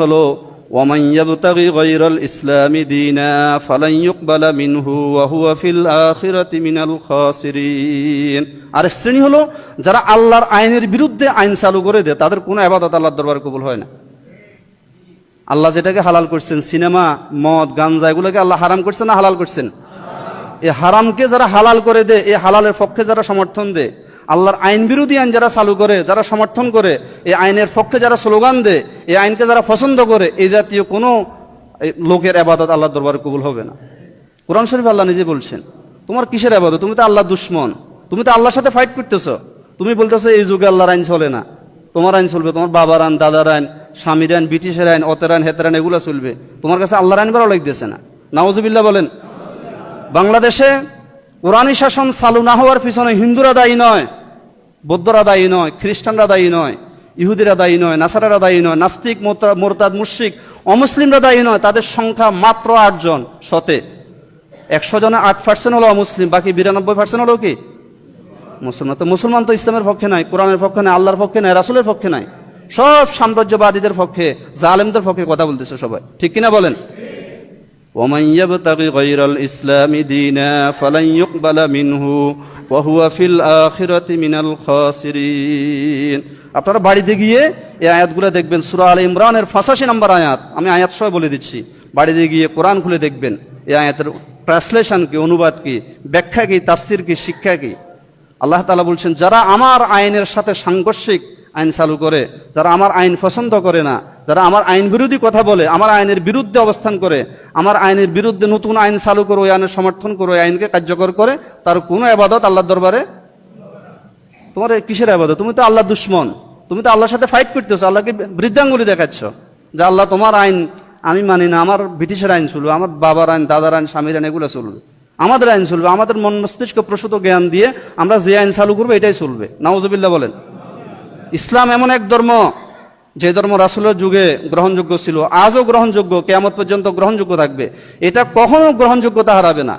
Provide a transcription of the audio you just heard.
হলো ওয়ামান ইয়াবতাগি গায়রাল ইসলামি দীনা ফালান ইউকবালা মিনহু ওয়া হুয়া ফিল আখিরাতি মিনাল খাসিরিন। আর শ্রেণী হলো যারা আল্লাহর আইনের বিরুদ্ধে আইন চালু করে দেয়, তাদের কোনো ইবাদত আল্লাহর দরবারে কবুল হয় না। আল্লাহ যেটাকে হালাল করছেন, সিনেমা, মদ, গাঞ্জা, এগুলোকে আল্লাহ হারাম করছেন না হালাল করছেন? এই হারামকে যারা হালাল করে দেয়, এই হালালের পক্ষে যারা সমর্থন দেয়, আল্লাহর আইন বিরোধী আইন যারা চালু করে, যারা সমর্থন করে, এই আইনের পক্ষে যারা স্লোগান দেয়, এই আইনকে যারা পছন্দ করে, এই জাতীয় কোনো লোকের ইবাদত আল্লাহর দরবারে কবুল হবে না। কোরআন শরীফ আল্লাহ নিজে বলছেন, তোমার কিসের ইবাদত? তুমি তো আল্লাহর দুশমন, তুমি তো আল্লাহর সাথে ফাইট করতেছো। তুমি বলতেছো এই যুগে আল্লাহর আইন চলে না, তোমার আইন চলবে, তোমার বাবার আইন, দাদার আইন, স্বামীর আইন, ব্রিটিশের আইন, অতের আইন, হেতের আইন, এগুলো চলবে। তোমার কাছে আল্লাহর আইন ভালো লাগতেছে না। নাউজুবিল্লাহ বলেন। বাংলাদেশে কোরআনী শাসন চালু না হওয়ার পিছনে হিন্দুরা দায়ী নয়, বৌদ্ধরা দায়ী নয়, খ্রিস্টানরা দায়ী নয়, ইহুদিরা দায়ী নয়, নাসারারা দায়ী নয়, নাস্তিক, মোরতাদ, মুশরিক, অমুসলিমরা দায়ী নয়। তাদের সংখ্যা মাত্র 8 জন। 100 জনে 8% হলো অমুসলিম, বাকি 92% হলো কি মুসলমান। তো মুসলমান তো ইসলামের পক্ষে নাই, কোরআনের পক্ষে নাই, আল্লাহর পক্ষে নাই, রাসূলের পক্ষে নাই, সব সাম্রাজ্যবাদীদের পক্ষে, জালেমদের পক্ষে কথা বলতেছে সবাই, ঠিক কিনা বলেন? ওয়ামান ইয়াবতাগি গায়রাল ইসলামি দীনা ফালান ইউকবালা মিনহু ওয়া হুয়া ফিল আখিরাতি মিনাল খাসিরিন। আপনারা বাড়িতে গিয়ে এই আয়াতগুলো দেখবেন, সূরা আলে ইমরানের 85 নম্বর আয়াত, আমি আয়াত সহ বলে দিচ্ছি। বাড়িতে গিয়ে কোরআন খুলে দেখবেন এই আয়াতের ট্রান্সলেশন কি, অনুবাদ কি, ব্যাখ্যা কি, তাফসির কি, শিক্ষা কি। আল্লাহ তাআলা বলছেন, যারা আমার আইনের সাথে সাংঘর্ষিক আইন চালু করে, যারা আমার আইন পছন্দ করে না, যারা আমার আইন বিরোধী কথা বলে, আমার আইনের বিরুদ্ধে অবস্থান করে, আমার আইনের বিরুদ্ধে নতুন আইন চালু করে, ওই আইনের সমর্থন করে, ওই আইনকে কার্যকর করে, তার কোনো ইবাদত আল্লাহর দরবারে। তোমার কিসের ইবাদত? তুমি তো আল্লাহর দুশমন, তুমি তো আল্লাহর সাথে ফাইট করতেছো, আল্লাহকে বৃদ্ধাঙ্গুলি দেখাচ্ছ যে আল্লাহ তোমার আইন আমি মানি না, আমার ব্রিটিশের আইন চলবে, আমার বাবার আইন, দাদার আইন, স্বামীর আইন, এগুলো চলবে, আমাদের আইন চলবে, আমাদের মন মস্তিষ্ক প্রসূত জ্ঞান দিয়ে আমরা যে আইন চালু করবো এটাই চলবে। নাউজুবিল্লাহ বলেন। ইসলাম এমন এক ধর্ম, যে ধর্ম রাসূলের যুগে গ্রহণযোগ্য ছিল, আজও গ্রহণযোগ্য, কিয়ামত পর্যন্ত গ্রহণযোগ্য থাকবে। এটা কখনো গ্রহণযোগ্যতা হারাবে না।